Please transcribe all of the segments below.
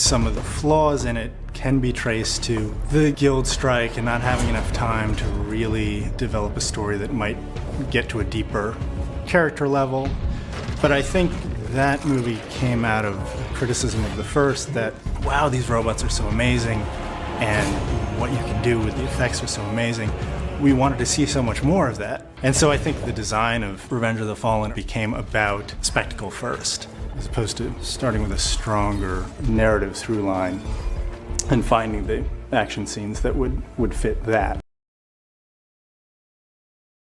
some of the flaws in it can be traced to the guild strike and not having enough time to really develop a story that might get to a deeper character level. But I think that movie came out of criticism of the first that, wow, these robots are so amazing, and what you can do with the effects are so amazing. We wanted to see so much more of that. And so I think the design of Revenge of the Fallen became about spectacle first, as opposed to starting with a stronger narrative through line and finding the action scenes that would fit that.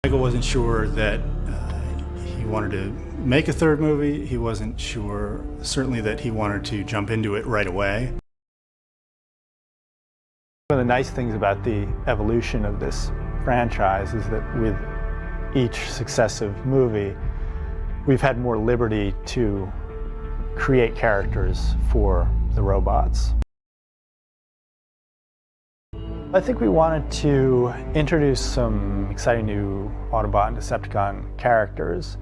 Michael wasn't sure that he wanted to make a third movie. He wasn't sure, certainly, that he wanted to jump into it right away. One of the nice things about the evolution of this franchise is that with each successive movie, we've had more liberty to create characters for the robots. I think we wanted to introduce some exciting new Autobot and Decepticon characters,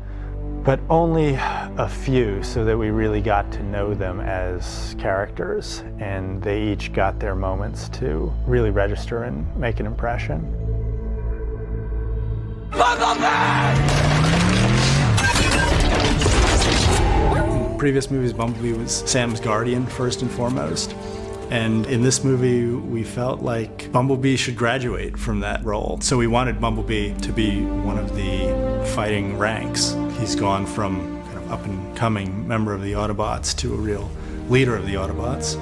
but only a few, so that we really got to know them as characters, and they each got their moments to really register and make an impression. In previous movies, Bumblebee was Sam's guardian first and foremost. And in this movie, we felt like Bumblebee should graduate from that role. So we wanted Bumblebee to be one of the fighting ranks. He's gone from kind of up-and-coming member of the Autobots to a real leader of the Autobots.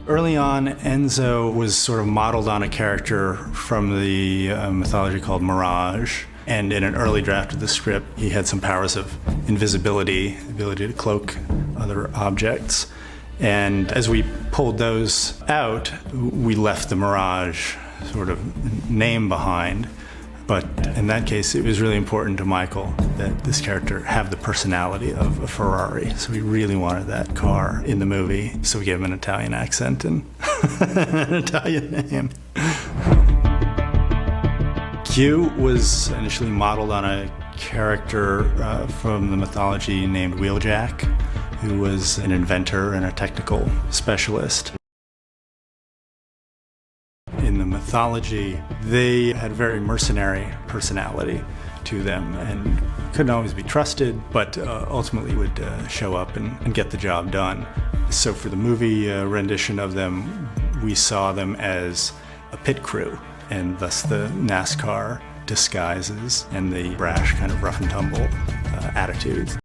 Early on, Enzo was sort of modeled on a character from the mythology called Mirage. And in an early draft of the script, he had some powers of invisibility, ability to cloak other objects. And as we pulled those out, we left the Mirage sort of name behind. But in that case, it was really important to Michael that this character have the personality of a Ferrari. So we really wanted that car in the movie. So we gave him an Italian accent and an Italian name. Q was initially modeled on a character from the mythology named Wheeljack, who was an inventor and a technical specialist. In the mythology, they had a very mercenary personality to them and couldn't always be trusted, but ultimately would show up and get the job done. So for the movie rendition of them, we saw them as a pit crew, and thus the NASCAR disguises and the brash kind of rough and tumble attitudes.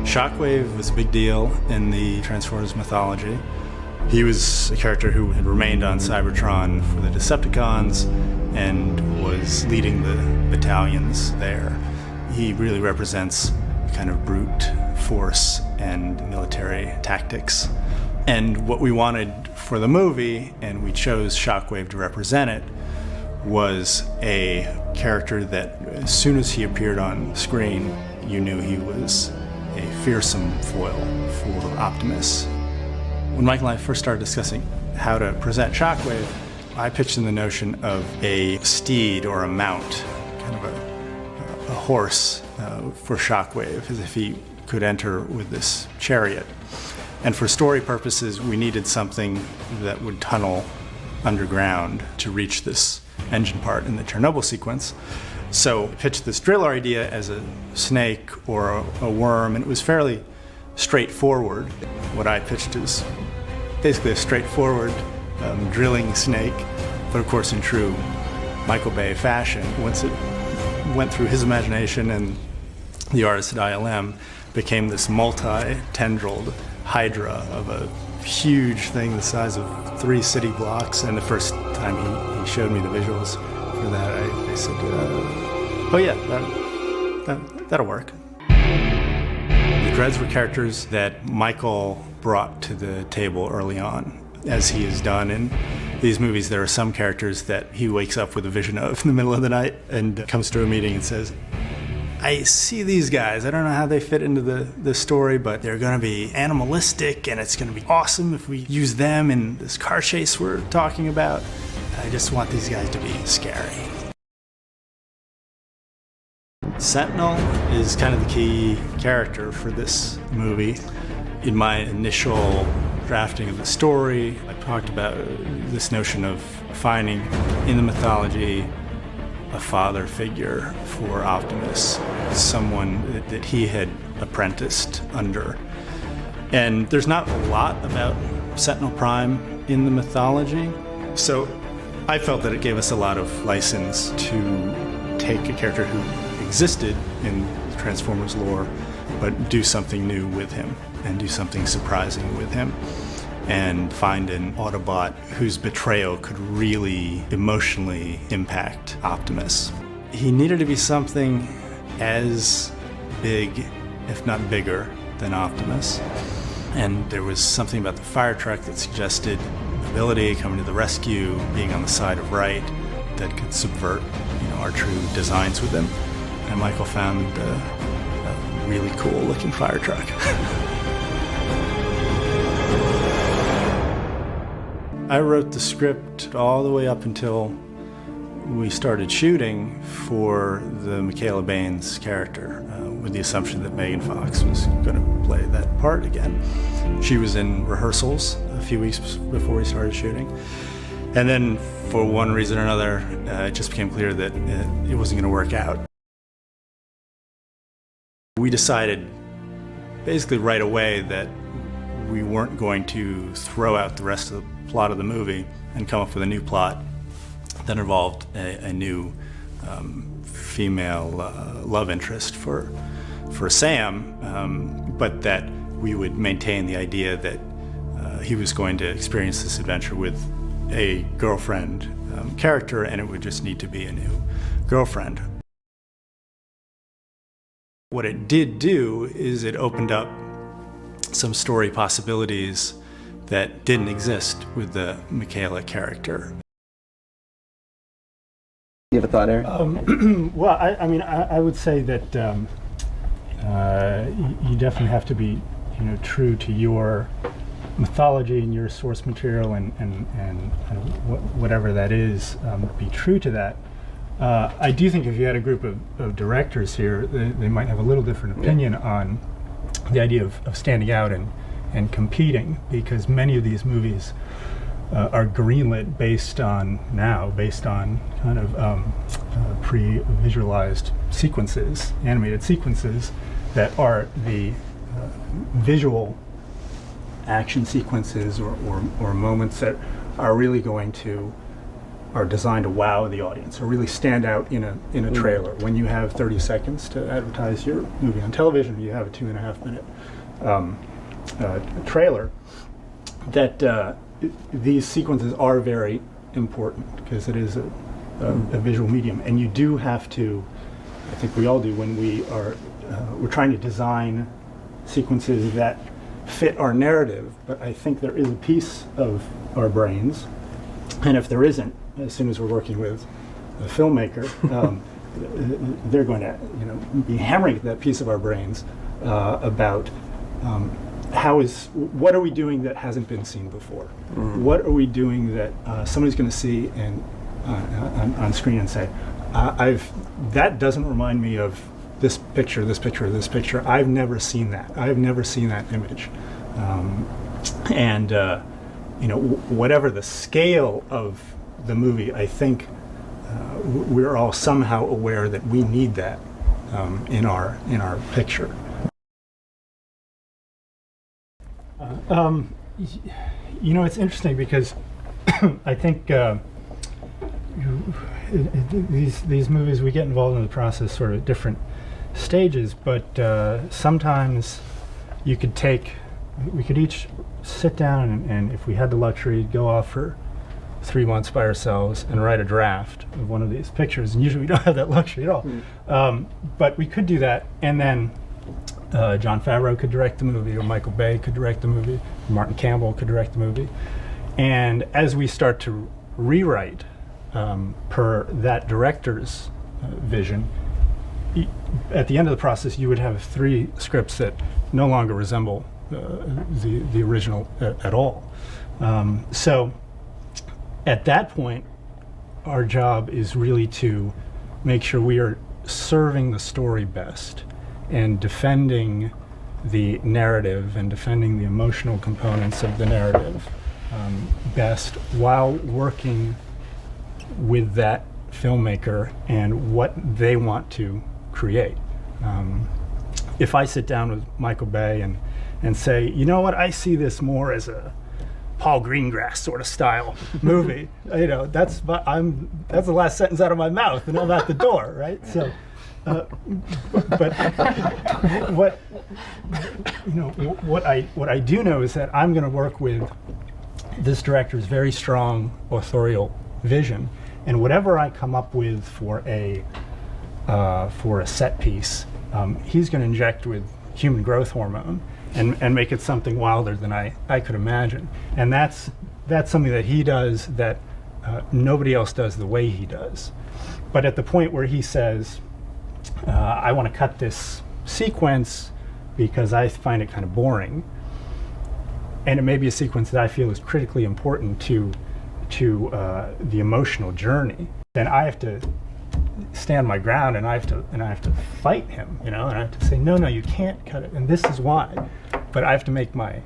Shockwave was a big deal in the Transformers mythology. He was a character who had remained on Cybertron for the Decepticons and was leading the battalions there. He really represents kind of brute force and military tactics. And what we wanted for the movie, and we chose Shockwave to represent it, was a character that as soon as he appeared on screen, you knew he was a fearsome foil for Optimus. When Michael and I first started discussing how to present Shockwave, I pitched in the notion of a steed or a mount, kind of a horse for Shockwave, as if he could enter with this chariot. And for story purposes, we needed something that would tunnel underground to reach this engine part in the Chernobyl sequence. So I pitched this driller idea as a snake or a worm, and it was fairly straightforward. What I pitched is basically a straightforward drilling snake, but of course in true Michael Bay fashion. Once it went through his imagination and the artist at ILM, became this multi-tendrilled hydra of a huge thing the size of 3 city blocks. And the first time he showed me the visuals for that, I said, oh yeah, that'll work. The Dreads were characters that Michael brought to the table early on. As he has done in these movies, there are some characters that he wakes up with a vision of in the middle of the night and comes to a meeting and says, I see these guys. I don't know how they fit into the story, but they're going to be animalistic, and it's going to be awesome if we use them in this car chase we're talking about. I just want these guys to be scary. Sentinel is kind of the key character for this movie. In my initial drafting of the story, I talked about this notion of finding in the mythology a father figure for Optimus, someone that he had apprenticed under. And there's not a lot about Sentinel Prime in the mythology, so I felt that it gave us a lot of license to take a character who existed in Transformers lore, but do something new with him and do something surprising with him, and find an Autobot whose betrayal could really emotionally impact Optimus. He needed to be something as big, if not bigger, than Optimus. And there was something about the fire truck that suggested ability, coming to the rescue, being on the side of right, that could subvert, our true designs with him. And Michael found a really cool looking fire truck. I wrote the script all the way up until we started shooting for the Michaela Baines character, with the assumption that Megan Fox was going to play that part again. She was in rehearsals a few weeks before we started shooting. And then, for one reason or another, it just became clear that it wasn't going to work out. We decided basically right away that we weren't going to throw out the rest of the plot of the movie and come up with a new plot that involved a new female love interest for Sam, but that we would maintain the idea that he was going to experience this adventure with a girlfriend character, and it would just need to be a new girlfriend. What it did do is it opened up some story possibilities that didn't exist with the Michaela character. You have a thought, Ehren? Well, I would say that you definitely have to be, true to your mythology and your source material, and whatever that is, be true to that. I do think if you had a group of directors here, they might have a little different opinion on the idea of standing out and competing, because many of these movies are greenlit based on kind of pre-visualized sequences, animated sequences that are the visual action sequences or moments that are really are designed to wow the audience or really stand out in a trailer. When you have 30 seconds to advertise your movie on television, you have a 2.5 minute trailer, that these sequences are very important because it is a visual medium, and you do have to, I think we all do when we're trying to design sequences that fit our narrative, but I think there is a piece of our brains, and if there isn't, as soon as we're working with a filmmaker, they're going to be hammering at that piece of our brains about what are we doing that hasn't been seen before? Mm-hmm. What are we doing that somebody's going to see on screen and say, that doesn't remind me of this picture, this picture, or this picture. I've never seen that. I've never seen that image. Whatever the scale of the movie, I think we're all somehow aware that we need that in our picture. It's interesting because I think these movies, we get involved in the process sort of at different stages, but sometimes we could each sit down and if we had the luxury, go off for 3 months by ourselves and write a draft of one of these pictures, and usually we don't have that luxury at all. But we could do that, and then Jon Favreau could direct the movie, or Michael Bay could direct the movie, or Martin Campbell could direct the movie. And as we start to rewrite per that director's vision, at the end of the process, you would have 3 scripts that no longer resemble the original at all. So at that point, our job is really to make sure we are serving the story best and defending the narrative and defending the emotional components of the narrative best while working with that filmmaker and what they want to create. If I sit down with Michael Bay and say, you know what, I see this more as a Paul Greengrass sort of style movie, that's the last sentence out of my mouth, and I'm out the door, right? So, but what I do know is that I'm going to work with this director's very strong authorial vision, and whatever I come up with for a set piece, he's going to inject with human growth hormone and make it something wilder than I could imagine. And that's something that he does that nobody else does the way he does. But at the point where he says, I want to cut this sequence because I find it kind of boring, and it may be a sequence that I feel is critically important to the emotional journey, then I have to stand my ground, and I have to fight him, and I have to say, no, you can't cut it, and this is why. But I have to make my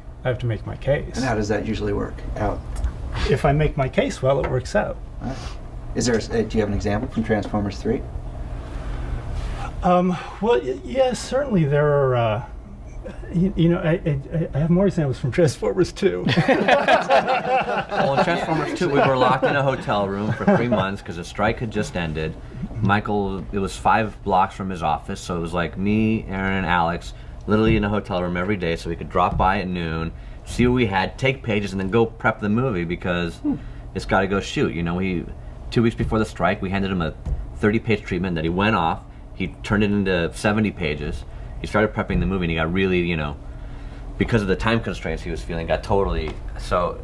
case. And how does that usually work out? If I make my case well, it works out. Right. Is there? Do you have an example from Transformers 3? Well, yeah, certainly there are. I have more examples from Transformers 2. Well, in Transformers 2, we were locked in a hotel room for 3 months because the strike had just ended. Michael, it was 5 blocks from his office, so it was like me, Ehren, and Alex, literally in a hotel room every day, so we could drop by at noon, see what we had, take pages, and then go prep the movie because it's got to go shoot. 2 weeks before the strike, we handed him a 30-page treatment that he went off. He turned it into 70 pages. He started prepping the movie, and he got really, because of the time constraints he was feeling, got totally, so...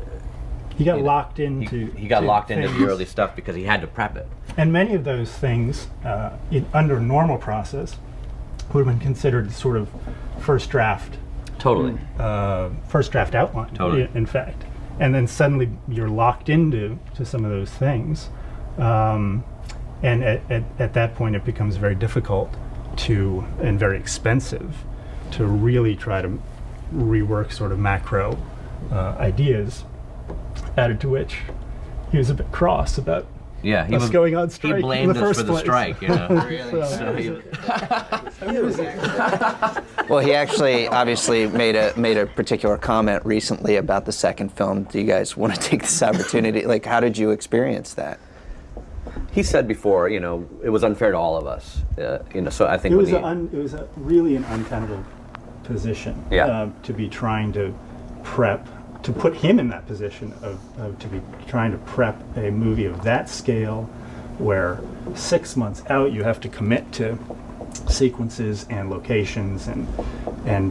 He got locked into... He got locked into the early stuff because he had to prep it. And many of those things, under normal process, would have been considered sort of first draft. Totally. First draft outline, totally. In fact. And then suddenly you're locked into some of those things. And at that point it becomes very difficult and very expensive to really try to rework sort of macro ideas, added to which he was a bit cross about us going on strike. He blamed us for the strike, Really? Well, he actually obviously made a particular comment recently about the second film. Do you guys want to take this opportunity? Like, how did you experience that? He said before, it was unfair to all of us. So I think it was really an untenable position. Yeah. To be trying to prep, to put him in that position of to be trying to prep a movie of that scale, where 6 months out you have to commit to sequences and locations and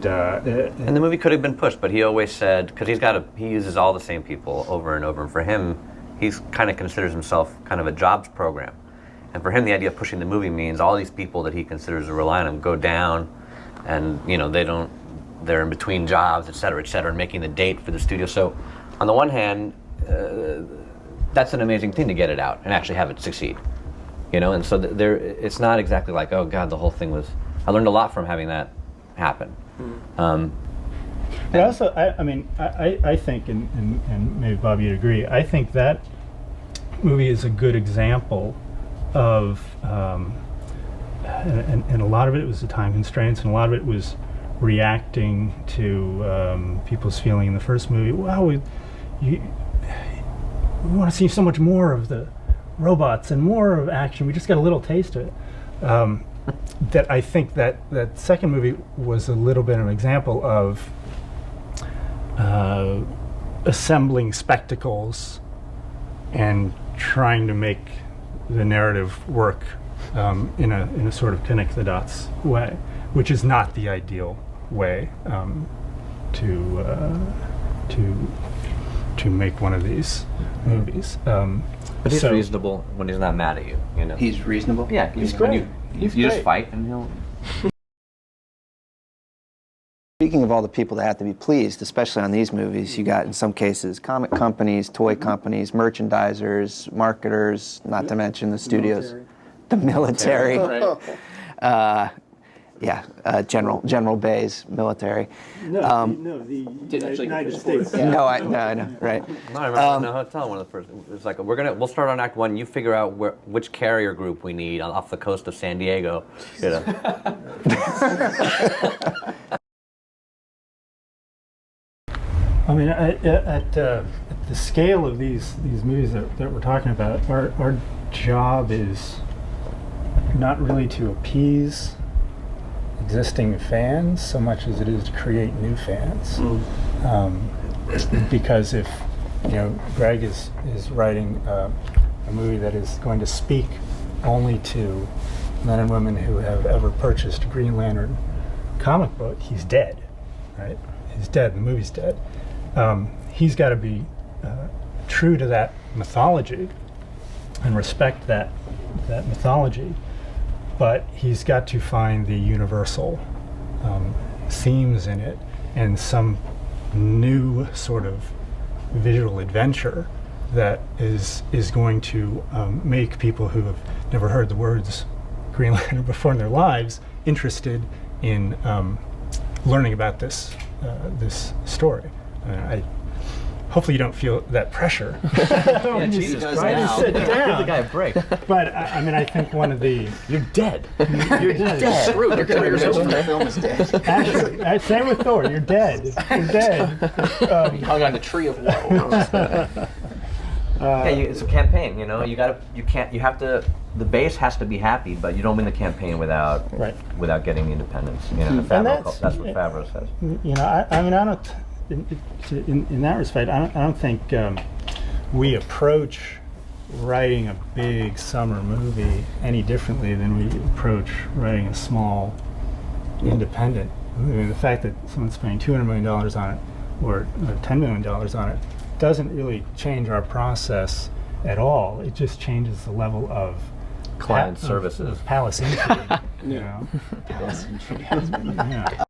the movie could have been pushed, but he always said, because he uses all the same people over and over, and for him, he's kind of considers himself kind of a jobs program. And for him, the idea of pushing the movie means all these people that he considers to rely on him go down, and they're in between jobs, et cetera, and making the date for the studio. So on the one hand, that's an amazing thing to get it out and actually have it succeed. And so it's not exactly like, oh God, the whole thing was, I learned a lot from having that happen. But also, I think, and maybe Bob, you'd agree, I think that movie is a good example of, and a lot of it was the time constraints, and a lot of it was reacting to people's feeling in the first movie. Wow, we want to see so much more of the robots and more of action. We just got a little taste of it. That I think that second movie was a little bit of an example of assembling spectacles and trying to make the narrative work in a sort of connect the dots way, which is not the ideal way to make one of these movies. But he's reasonable when he's not mad at you. He's reasonable? Yeah, he's great. You just fight and he'll... Speaking of all the people that have to be pleased, especially on these movies, you got, in some cases, comic companies, toy companies, merchandisers, marketers, not to mention the studios. The military. General Bay's military. The United States. No, I know, right. No, I remember in the hotel, one of the first. It was like, we'll start on Act 1. You figure out which carrier group we need off the coast of San Diego. You know. I mean, at the scale of these movies that we're talking about, our job is not really to appease existing fans so much as it is to create new fans. Because if Greg is writing a movie that is going to speak only to men and women who have ever purchased a Green Lantern comic book, he's dead, right? He's dead. The movie's dead. He's got to be true to that mythology and respect that mythology, but he's got to find the universal themes in it and some new sort of visual adventure that is going to make people who have never heard the words Green Lantern before in their lives interested in learning about this story. Hopefully you don't feel that pressure. Jesus Christ. Sit down. Give the guy a break. But I mean, I think one of the You're dead. you're dead. Your career's over. The film is dead. Actually, same with Thor. You're dead. You're dead. Hung on the tree of woe. It's a campaign. You have to. The base has to be happy, but you don't win the campaign without getting the independence. That's what Favreau says. I mean, I don't. In that respect, I don't think we approach writing a big summer movie any differently than we approach writing a small independent movie. I mean, the fact that someone's spending $200 million on it or $10 million on it doesn't really change our process at all. It just changes the level of Client services. Of palace intrigue. Palace intrigue. Yeah.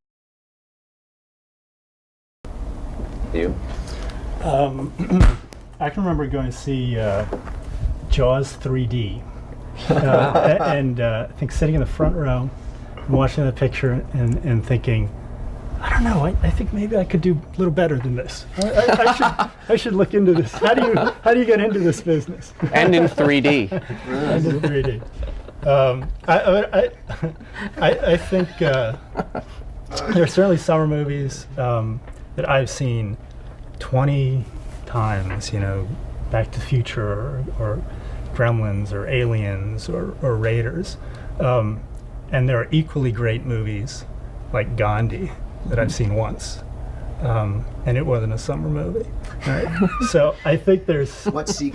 You? I can remember going to see Jaws 3D, and I think sitting in the front row, watching the picture, and thinking, I don't know, I think maybe I could do a little better than this. I should look into this. How do you get into this business? And in 3D. And in 3D. I think there are certainly summer movies that I've seen 20 times, Back to the Future or Gremlins or Aliens or Raiders. And there are equally great movies like Gandhi that I've seen once. And it wasn't a summer movie. Right? So I think there's something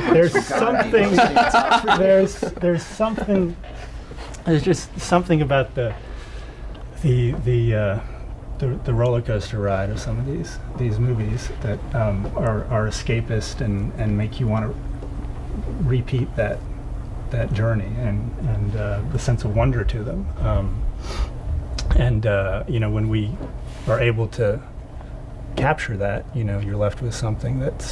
there's just something about the roller coaster ride of some of these movies that are escapist and make you want to repeat that journey and the sense of wonder to them. When we are able to capture that, you're left with something that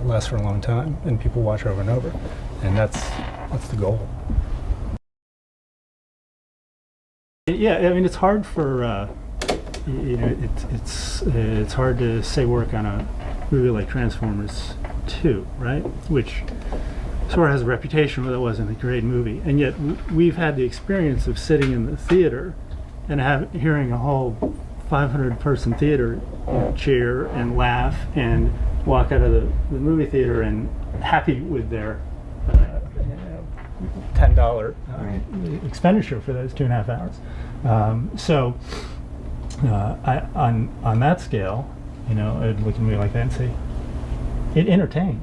lasts for a long time and people watch over and over, and that's the goal. Yeah, I mean, it's hard for it's hard to say work on a movie like Transformers 2, right? Which sort of has a reputation, but it wasn't a great movie, and yet we've had the experience of sitting in the theater and hearing a whole 500-person theater cheer and laugh and walk out of the movie theater and happy with their $10 expenditure for those 2.5 hours. On that scale, I'd look at a movie like that and say, it entertained.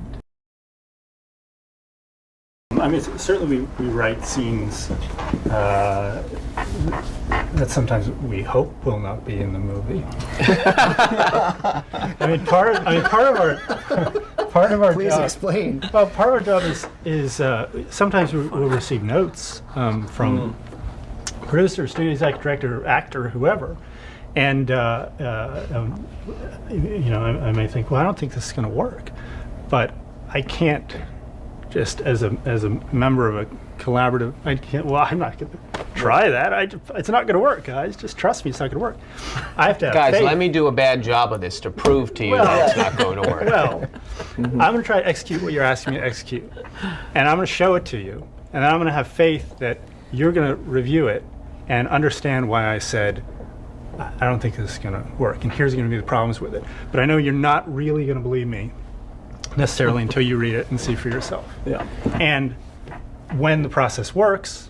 I mean, certainly we write scenes that sometimes we hope will not be in the movie. Part of our Please job, explain. Well, part of our job is sometimes we'll receive notes from producer, studio exec, director, actor, whoever, and I may think, well, I don't think this is going to work, but I can't just as a member of a collaborative. I'm not going to try that. It's not going to work, guys. Just trust me, it's not going to work. I have to have Guys, faith. let me do a bad job of this to prove to you that it's not going to work. Well, I'm going to try to execute what you're asking me to execute. And I'm going to show it to you. And I'm going to have faith that you're going to review it and understand why I said, I don't think this is going to work. And here's going to be the problems with it. But I know you're not really going to believe me necessarily until you read it and see for yourself. Yeah. And when the process works,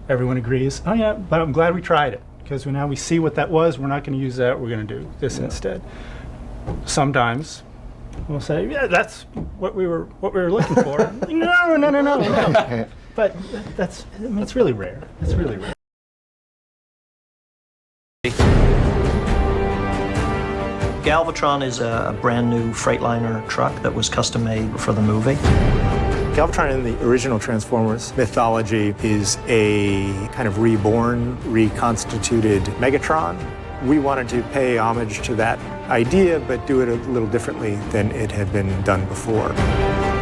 everyone agrees, oh yeah, but I'm glad we tried it. Because now we see what that was, we're not going to use that, we're going to do this instead. Sometimes we'll say, yeah, that's what we were looking for. No. But it's really rare. It's really rare. Galvatron is a brand new Freightliner truck that was custom made for the movie. Galvatron in the original Transformers mythology is a kind of reborn, reconstituted Megatron. We wanted to pay homage to that idea, but do it a little differently than it had been done before.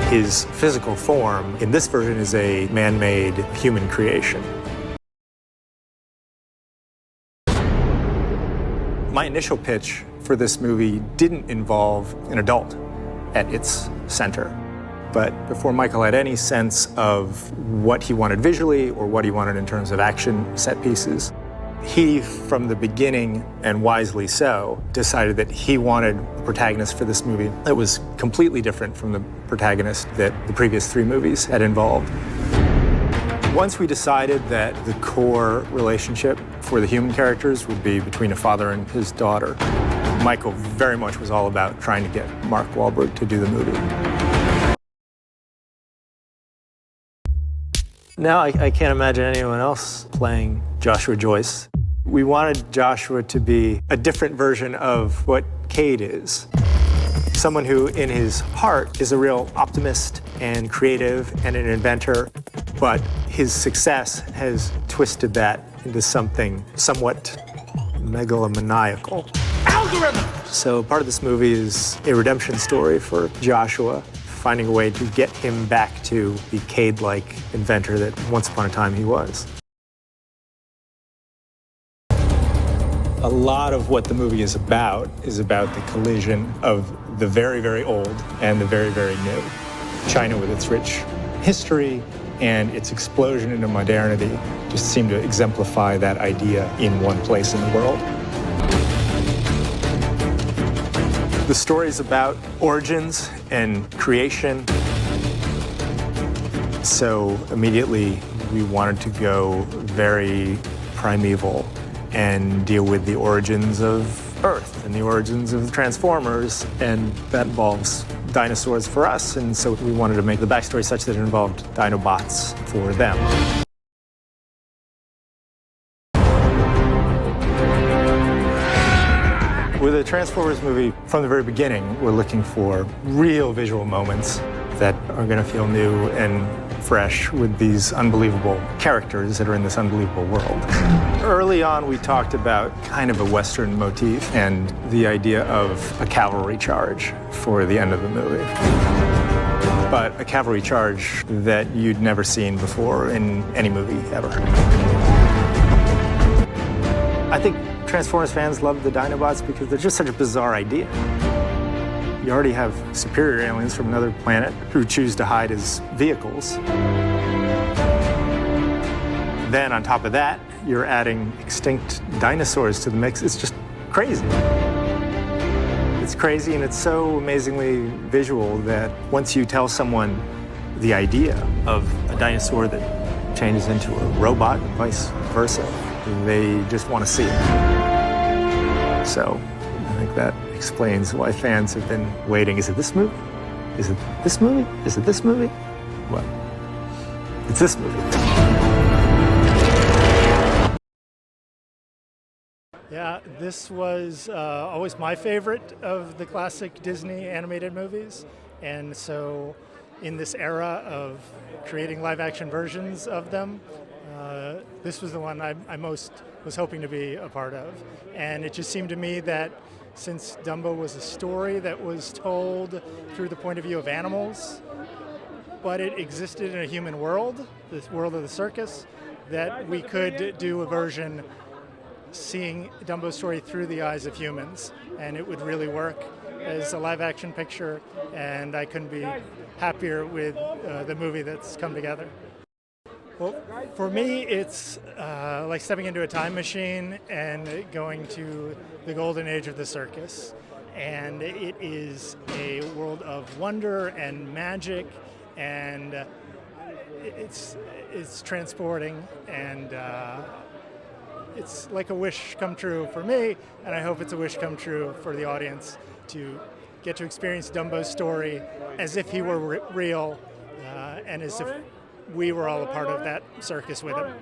His physical form in this version is a man-made human creation. My initial pitch for this movie didn't involve an adult at its center. But before Michael had any sense of what he wanted visually or what he wanted in terms of action set pieces, he, from the beginning, and wisely so, decided that he wanted a protagonist for this movie that was completely different from the protagonist that the previous 3 movies had involved. Once we decided that the core relationship for the human characters would be between a father and his daughter, Michael very much was all about trying to get Mark Wahlberg to do the movie. Now I can't imagine anyone else playing Joshua Joyce. We wanted Joshua to be a different version of what Cade is. Someone who, in his heart, is a real optimist and creative and an inventor, but his success has twisted that into something somewhat megalomaniacal. Algorithm! So part of this movie is a redemption story for Joshua, finding a way to get him back to the Cade-like inventor that once upon a time he was. A lot of what the movie is about the collision of the very, very old and the very, very new. China, with its rich history and its explosion into modernity, just seemed to exemplify that idea in one place in the world. The story is about origins and creation. So immediately we wanted to go very primeval and deal with the origins of Earth and the origins of the Transformers, and that involves dinosaurs for us, and so we wanted to make the backstory such that it involved Dinobots for them. With a Transformers movie, from the very beginning, we're looking for real visual moments that are going to feel new and fresh with these unbelievable characters that are in this unbelievable world. Early on, we talked about kind of a Western motif and the idea of a cavalry charge for the end of the movie. But a cavalry charge that you'd never seen before in any movie ever. I think Transformers fans love the Dinobots because they're just such a bizarre idea. You already have superior aliens from another planet who choose to hide as vehicles. Then on top of that, you're adding extinct dinosaurs to the mix. It's just crazy. It's crazy, and it's so amazingly visual that once you tell someone the idea of a dinosaur that changes into a robot and vice versa, they just want to see it. So I think that explains why fans have been waiting. Is it this movie? Is it this movie? Is it this movie? Well, it's this movie. Yeah, this was always my favorite of the classic Disney animated movies. And so in this era of creating live-action versions of them, this was the one I most was hoping to be a part of. And it just seemed to me that since Dumbo was a story that was told through the point of view of animals, but it existed in a human world, this world of the circus, that we could do a version seeing Dumbo's story through the eyes of humans, and it would really work as a live-action picture, and I couldn't be happier with the movie that's come together. Well, for me, it's like stepping into a time machine and going to the golden age of the circus. And it is a world of wonder and magic, and it's transporting, and it's like a wish come true for me, and I hope it's a wish come true for the audience to get to experience Dumbo's story as if he were real, and as if we were all a part of that circus with him.